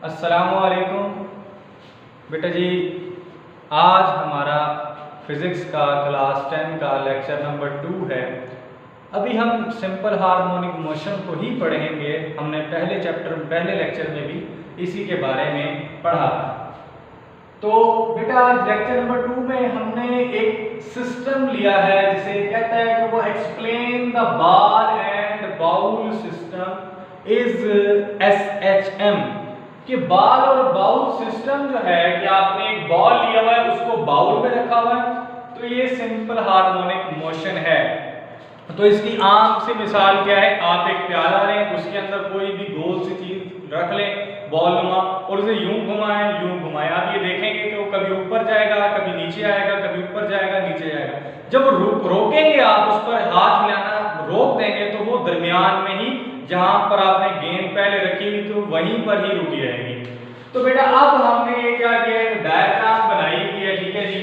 अस्सलामुअलैकुम बेटा जी। आज हमारा फिज़िक्स का क्लास 10 का लेक्चर नंबर 2 है। अभी हम सिंपल हार्मोनिक मोशन को ही पढ़ेंगे। हमने पहले लेक्चर में भी इसी के बारे में पढ़ा था। तो बेटा आज लेक्चर नंबर 2 में हमने एक सिस्टम लिया है जिसे कहता है कि वो explain the ball and bowl system is SHM। कि बॉल और बाउल सिस्टम जो है कि आपने एक बॉल लिया हुआ है उसको बाउल में रखा हुआ है, तो ये सिंपल हार्मोनिक मोशन है। तो इसकी आम सी मिसाल क्या है, आप एक प्याला लें, उसके अंदर कोई भी गोल सी चीज रख लें बॉल नुमा और उसे यूं घुमाएं। आप ये देखेंगे कि वो कभी ऊपर जाएगा, कभी नीचे आएगा, कभी ऊपर जाएगा, नीचे जाएगा। जब रोकेंगे आप उस पर हाथ हिलाना रोक देंगे तो वो दरमियान में ही जहां पर आपने गेंद पहले रखी हुई तो वहीं पर ही रुकी रहेगी। तो बेटा अब हमने ये क्या किया, डायग्राम बनाई हुई है, ठीक है जी।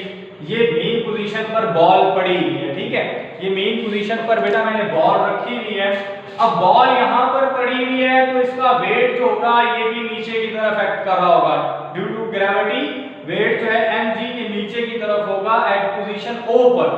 ये मेन पोजीशन पर बॉल पड़ी हुई है, ठीक है। ये मेन पोजीशन पर बेटा मैंने बॉल रखी हुई है। अब बॉल यहाँ पर पड़ी हुई है तो इसका वेट जो होगा ये भी नीचे की तरफ एक्ट कर रहा होगा ड्यू टू ग्रेविटी। वेट जो है mg के नीचे की तरफ होगा एट पोजीशन O पर,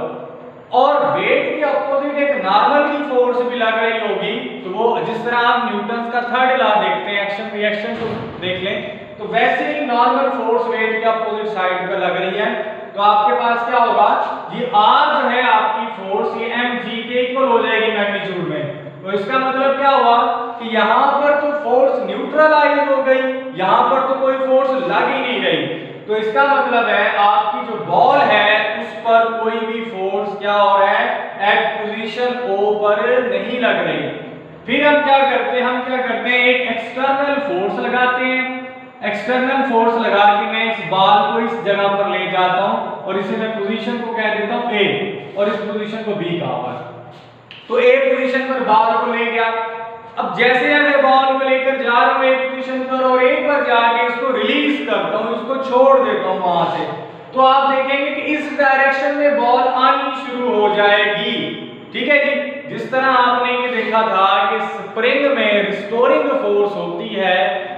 और वेट के अपोजिट एक नॉर्मल की फोर्स भी लग रही होगी। तो वो जिस तरह आप न्यूटन का थर्ड लॉ देखते हैं, एक्शन रिएक्शन को देख लें, तो वैसे ही नॉर्मल फोर्स वेट के अपोजिट साइड पर लग रही है। तो आपके पास क्या होगा, ये r जो है आपकी फोर्स ये mg के इक्वल हो जाएगी मैग्नीट्यूड में। तो इसका मतलब क्या हुआ कि यहाँ पर तो फोर्स न्यूट्रलाइज हो गई, यहाँ पर तो कोई फोर्स लग ही नहीं गई। तो इसका मतलब है आपकी जो बॉल है उस पर कोई भी फोर्स क्या हो रहा है, एट पोजीशन O पर नहीं लग रही। फिर हम क्या करते हैं, एक एक्सटर्नल फोर्स लगाते हैं। एक्सटर्नल फोर्स लगा के मैं इस बॉल को इस जगह पर ले जाता हूं और इसे मैं पोजीशन को कह देता हूं A और इस पोजीशन को B कहा हुआ है। तो A पोजीशन पर बॉल को ले गया। अब जैसे मैं बॉल को लेकर जा रहा हूं एक पोजीशन पर और एक पर जाके इसको रिलीज करता हूं, इसको छोड़ देता हूं वहां से, तो आप देखेंगे कि इस डायरेक्शन में बॉल आनी शुरू हो जाएगी, ठीक है जी। जिस तरह आपने ये देखा था कि स्प्रिंग में रिस्टोरिंग फोर्स होती है,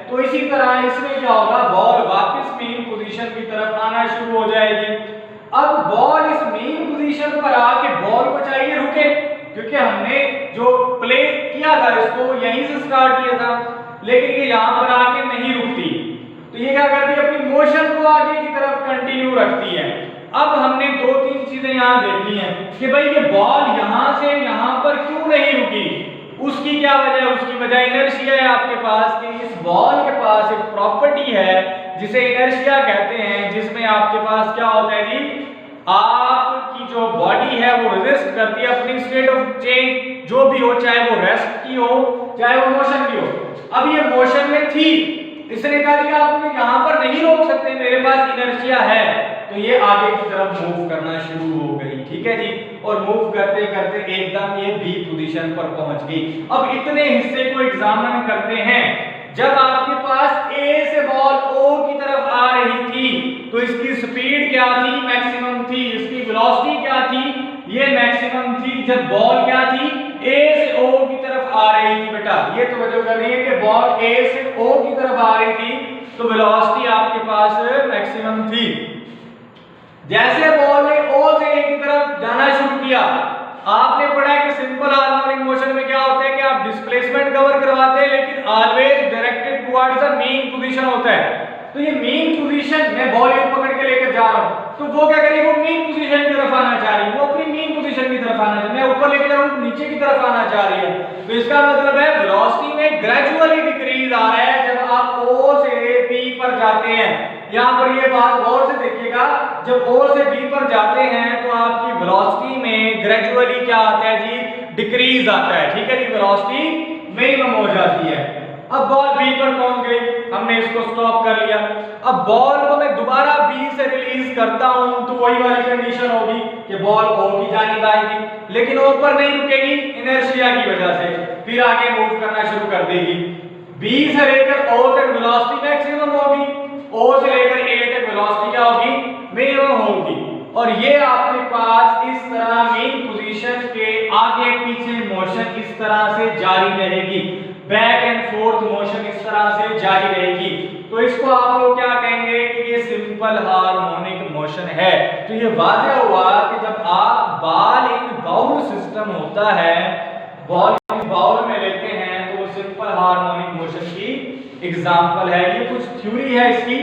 तो इसी तरह इसमें क्या होगा, बॉल वापस मेन पोजीशन की तरफ आना शुरू हो जाएगी। अब बॉल इस मेन पोजीशन पर आके बॉल को चाहिए रुके, क्योंकि हमने जो प्ले किया था इसको यहीं से स्टार्ट किया था, लेकिन ये यहां पर आके नहीं रुकती। तो ये क्या करती है, अपनी मोशन को आगे की तरफ कंटिन्यू रखती है। अब हमने दो तीन चीजें यहां देखनी है कि भाई ये बॉल यहां से यहां पर क्यों नहीं रुकी। उसकी क्या वजह है, उसकी वजह इनर्शिया है आपके पास कि इस बॉल के पास एक प्रॉपर्टी है जिसे इनर्शिया कहते हैं, जिसमें आपके पास क्या होता है जी, आपकी जो बॉडी है वो रेजिस्ट करती है अपनी स्टेट ऑफ चेंज, जो भी हो, चाहे वो रेस्ट की हो चाहे वो मोशन की हो। अब ये मोशन में थी, इसने कहा कि आप मुझे यहां पर नहीं रोक सकते, मेरे पास इनर्शिया है, तो ये आगे की तरफ मूव करना शुरू हो गई, ठीक है जी। और मूव करते करते एकदम ये B पोजीशन पर पहुंच गई। अब इतने हिस्से को एग्जामिन करते हैं। जब आपके पास A से बॉल O की तरफ आ रही थी तो इसकी स्पीड क्या थी, मैक्सिमम थी। इसकी वेलोसिटी क्या थी, ये मैक्सिमम थी। जब बॉल क्या थी, A से O की तरफ आ रही थी। बेटा ये तो वजह कर रही है कि बॉल A से O की तरफ आ रही थी तो वेलोसिटी आपके पास मैक्सिमम थी। जैसे बॉल ने O से A की तरफ जाना शुरू किया, आपने पढ़ा कि सिंपल हार्मोनिक मोशन में क्या होता है कि आप डिस्प्लेसमेंट कवर करवाते हैं लेकिन always directed towards the main position होता है। तो ये मेन पोजीशन, मैं बॉल को पकड़ के लेकर जा रहा हूं तो वो क्या करेगी, वो मेन पोजीशन की तरफ आना चाह रही है, वो अपनी मेन पोजीशन की तरफ आना चाह रही है। मैं ऊपर लेकर जा रहा हूं नीचे की तरफ आना चाह रही है। तो इसका मतलब है वेलोसिटी में ग्रेजुअली डिक्रीज आ रहा है जब आप O से B पर जाते हैं। यहाँ पर ये बात गौर से देखिएगा, जब O से B पर जाते हैं तो आपकी वेलोसिटी में ग्रेजुअली क्या आता है जी, डिक्रीज आता है, ठीक है जी। वेलोसिटी मिनिमम हो जाती है। अब बॉल B पर पहुंच गई, हमने इसको स्टॉप कर लिया। अब बॉल को मैं दोबारा B से रिलीज करता हूं तो वही वाली कंडीशन होगी कि बॉल O की जानिब आएगी, लेकिन O पर नहीं रुकेगी इनर्शिया की वजह से, फिर आगे मूव करना शुरू कर देगी। B से लेकर O तक वेलोसिटी मैक्सिमम होगी, O से लेकर A तक वेलोसिटी क्या होगी, मिनिमम होगी। और ये आपके पास इस तरह मेन पोजीशन के आगे पीछे मोशन इस तरह से जारी रहेगी। बैक एंड फोर्थ मोशन इस तरह से जारी रहेगी। तो इसको आप लोग क्या कहेंगे कि ये सिंपल हार्मोनिक मोशन है। तो ये वाज़ेह हुआ कि जब आप बॉल इन बाउल सिस्टम होता है, बॉल इन बाउल में लेते हैं तो वो सिंपल हार्मोनिक मोशन की एग्जांपल है। ये कुछ थ्योरी है इसकी,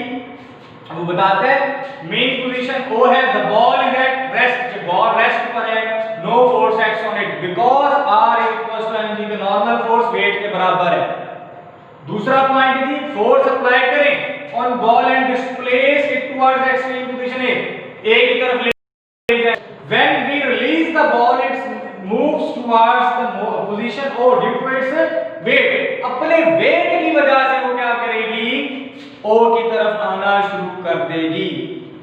वो बताते हैं मेन पोजीशन ओ है, the ball is at rest, ball rest पर है, no force acts on it because r equals to mg, का नॉर्मल फोर्स वेट के बराबर है। दूसरा पॉइंट थी फोर्स अप्लाई करें on ball and displace it towards extreme position A की तरफ ले जाए, when we release the ball it moves towards the position O due to its weight, अपने वेट की वजह से वो क्या करेगी, ओ की तरफ आना शुरू कर देगी।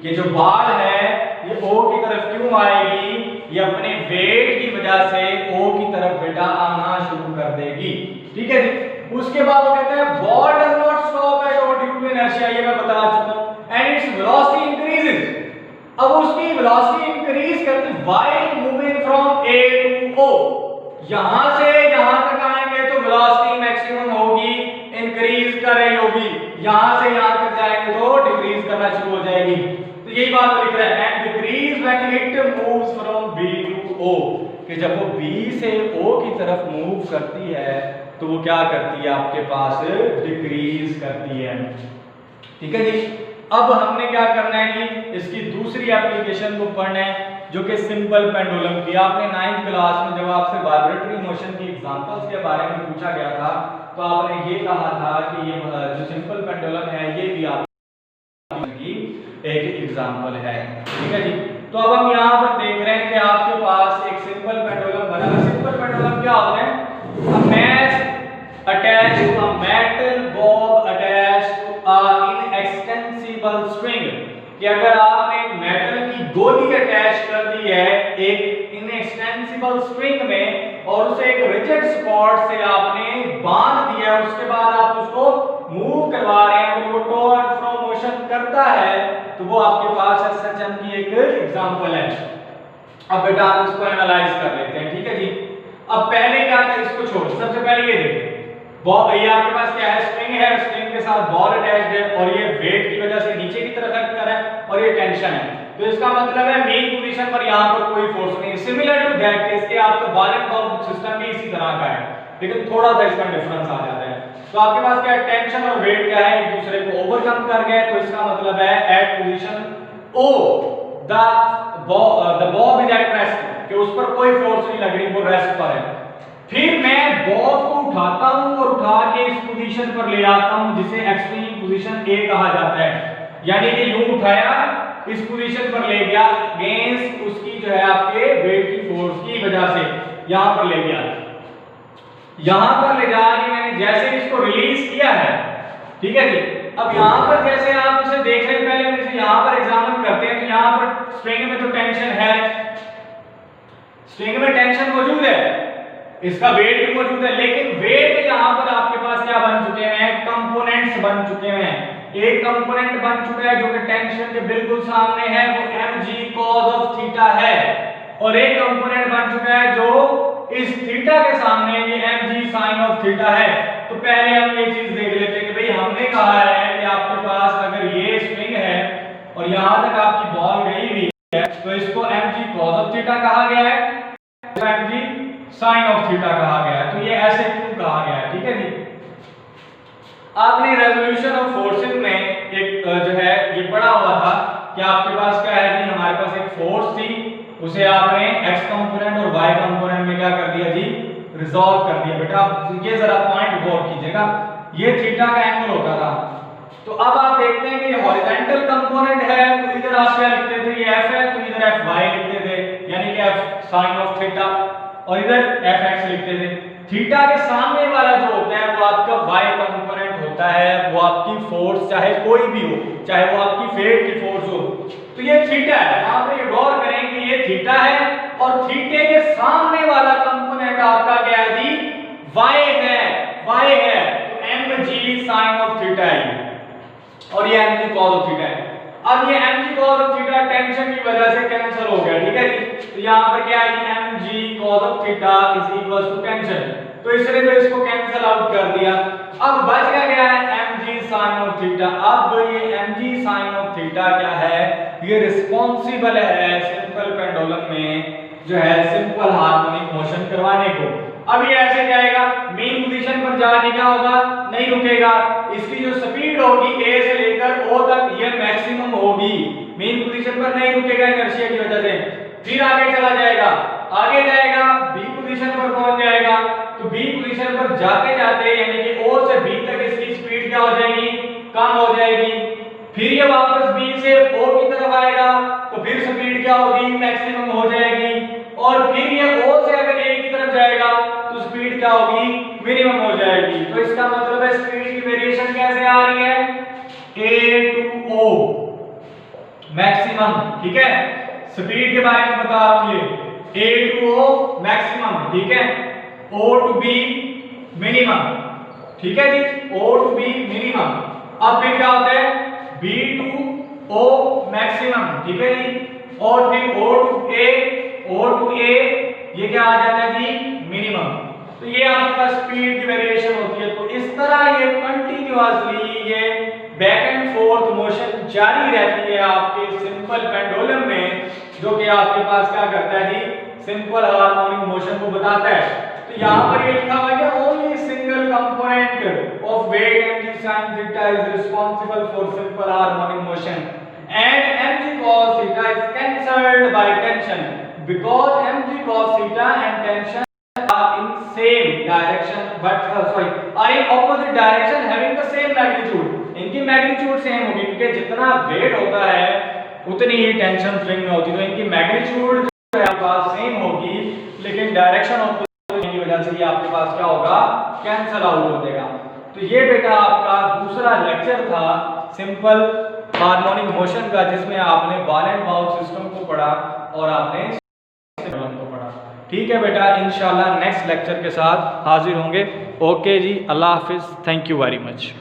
ये जो बॉल है ये ओ की तरफ क्यों आएगी, ये अपने वेट की वजह से ओ की तरफ बेटा आना शुरू कर देगी। ठीक है जी। उसके बाद वो कहते हैं ball does not stop at O due to inertia, ये मैं बता चुका हूं, एंड इट्स वेलोसिटी इंक्रीजेस। अब उसकी वेलोसिटी इंक्रीज करती while moving from A to O, यहां से यहां तक आएंगे तो वेलोसिटी मैक्सिमम होगी, इंक्रीज कर रही होगी, यहां से यहां तक जाएंगे तो डिक्रीज करना शुरू हो जाएगी। तो यही बात वो लिख रहा है, and decrease when it moves from B to O, कि जब वो बी से ओ की तरफ मूव करती है तो वो क्या करती है, आपके पास डिक्रीज करती है। ठीक है जी। अब हमने क्या करना है जी, इसकी दूसरी एप्लीकेशन को पढ़ना है जो कि सिंपल पेंडुलम की। आपने 9th क्लास में जब आपसे वाइब्रेटरी मोशन की एग्जांपल्स के बारे में पूछा गया था तो आपने ये कहा था कि ये जो सिंपल पेंडुलम है ये भी आपकी एक एग्जांपल है। ठीक है जी। तो अब हम यहाँ पर देख रहे हैं कि आपके पास एक सिंपल पेंडुलम बना है। सिंपल पेंडुलम क्या होता है, a mass attached to a metal bob attached to a inextensible string, कि अगर आपने एक मेटल की गोली अटैच कर दी है एक इनएक्सटेंसिबल स्ट्रिंग में और उसे एक रिजिड सपोर्ट से आपने बांध दिया, उसके बाद आप उसको मूव करवा रहे हैं तो वो टू एंड फ्रो मोशन करता है, तो वो आपके पास एसएचएम की एक एग्जांपल है। अब बेटा आप इसको एनालाइज कर लेते हैं। ठीक है जी। अब पहले क्या था, इसको छोड़, सबसे पहले ये देखिए बॉल, ये आपके पास क्या है, स्ट्रिंग है, स्ट्रिंग के साथ बॉल अटैच्ड है और ये वेट की वजह से नीचे की तरफ एक्ट कर रहा है और ये टेंशन है, तो इसका मतलब है मेन पोजीशन पर यहां पर कोई फोर्स नहीं। सिमिलर टू दैट केस के आपका बॉल एंड बॉब सिस्टम भी इसी तरह का है, लेकिन थोड़ा सा इसका डिफरेंस आ जाता है। तो आपके पास क्या है, टेंशन और वेट क्या है, एक दूसरे को ओवरकम कर गए, तो इसका मतलब है at position O the bob is at rest, कि उस पर कोई फोर्स नहीं लग रही, वो रेस्ट पर है। फिर मैं बॉब को उठाता हूं और उठा के इस पोजीशन पर ले आता हूं जिसे एक्सट्रीम पोजीशन ए कहा जाता है, यानी कि यूं उठाया इस पोजीशन पर ले गया अगेंस्ट उसकी जो है आपके वेट की फोर्स की वजह से यहां पर ले गया, यहां पर ले जाके मैंने जैसे इसको रिलीज किया है। ठीक है जी। अब यहां पर जैसे आप इसे देख रहे हैं, पहले हम इसे यहां पर एग्जामिन करते हैं, तो यहां पर स्ट्रिंग में तो टेंशन है, स्ट्रिंग में टेंशन मौजूद है, इसका वेट भी मौजूद है, लेकिन वेट के यहां पर आपके पास क्या बन चुके हैं, कंपोनेंट्स बन चुके हैं। एक कंपोनेंट बन चुका है जो कि टेंशन के बिल्कुल सामने है, वो mg cos ऑफ थीटा है, और एक कंपोनेंट बन चुका है जो इस थीटा के सामने ये mg sin ऑफ थीटा है। तो पहले हम ये चीज देख लेते हैं कि भाई हमने कहा है कि आपके पास अगर ये स्ट्रिंग है और यहां तक आपकी बॉल गई हुई है तो इसको mg cos ऑफ थीटा कहा गया है, mg sin ऑफ थीटा कहा गया है। तो ये ऐसे क्यों कहा गया है, ठीक है जी। आपने रेजोल्यूशन ऑफ फोर्सेस में एक जो है ये पढ़ा हुआ था कि आपके पास क्या है जी, हमारे पास एक फोर्स थी, उसे आपने x कंपोनेंट और y कंपोनेंट में क्या कर दिया जी, रिजॉल्व कर दिया। बेटा ये जरा पॉइंट गौर कीजिएगा, ये थीटा का एंगल होता था, तो अब आप देखते हैं कि ये हॉरिजॉन्टल कंपोनेंट है, तो इधर आप क्या लिखते थे, ये f है तो इधर fy लिखते थे, यानी कि f sin ऑफ थीटा, और इधर fx लिखते थे। थीटा के सामने वाला जो होता है वो आपका y कंपोनेंट होता है, वो आपकी फोर्स चाहे कोई भी हो, चाहे वो आपकी वेट की फोर्स हो, तो ये थीटा है। आप ये गौर करें कि ये थीटा है और थीटे के सामने वाला कंपोनेंट आपका क्या है जी, y है, y है, तो mg sin ऑफ थीटा है और ये mg cos ऑफ थीटा है। अब ये mg cos of theta tension की वजह से कैंसिल हो गया, ठीक है जी। तो यहां पर क्या है, mg cos of theta is equal to tension, तो इसने तो इसको कैंसिल आउट कर दिया। अब बच गया है mg sin ऑफ थीटा। अब ये mg sin ऑफ थीटा क्या है, ये रिस्पांसिबल है सिंपल पेंडुलम में जो है सिंपल हार्मोनिक मोशन करवाने को। अब ये ऐसे जाएगा, मेन पोजीशन पर जाके क्या होगा, नहीं रुकेगा, इसकी जो स्पीड होगी a से लेकर o तक ये मैक्सिमम होगी, मेन पोजीशन पर नहीं रुकेगा इनर्शिया की वजह से। फिर आगे चला जाएगा, आगे जाएगा b पोजीशन पर पहुंच जाएगा, तो b पोजीशन पर जाते जाते यानी कि o से b तक इसकी स्पीड क्या हो जाएगी, कम हो जाएगी। फिर ये वापस b से o की तरफ आएगा तो फिर स्पीड क्या होगी, मैक्सिमम हो जाएगी। और फिर ये o से अगर a की तरफ जाएगा तो स्पीड क्या होगी, मिनिमम हो जाएगी। तो इसका मतलब है स्पीड की वेरिएशन कैसे आ रही है, a to o मैक्सिमम, ठीक है, स्पीड के बारे में बता रहा हूं, ये a to o मैक्सिमम, ठीक है, o to b मिनिमम, ठीक है जी, o to b मिनिमम। अब फिर क्या होता है b to o मैक्सिमम, ठीक है जी, और फिर o to a ये क्या आ जाता है जी, मिनिमम। तो ये आपके पास स्पीड की वेरिएशन होती है। तो इस तरह ये कंटिन्यूअसली ये बैक एंड फोर्थ मोशन जारी रहती है आपके सिंपल पेंडुलम में, जो कि आपके पास क्या करता है जी, सिंपल हार्मोनिक मोशन को बताता है। तो यहाँ पर ये लिखा हुआ है कि only single component of weight mg sin theta is responsible for simple harmonic motion and mg cos theta is cancelled by tension because mg cos theta and tension are in same direction but are in opposite direction having the same magnitude। इनकी magnitude same होगी क्योंकि जितना wait होता है उतनी ही tension swing में होती है, तो इनकी मैग्नीट्यूड जो है आपके पास सेम होगी लेकिन डायरेक्शन ऑपोजिट होने की वजह से ये आपके पास क्या होगा, कैंसिल आउट हो जाएगा। तो ये बेटा आपका दूसरा लेक्चर था सिंपल हार्मोनिक मोशन का, जिसमें आपने बॉल एंड बाउल सिस्टम को पढ़ा और आपने को पढ़ा। ठीक है बेटा, इंशाल्लाह नेक्स्ट लेक्चर के साथ हाजिर होंगे। ओके जी, अल्लाह हाफिज, थैंक यू वेरी मच।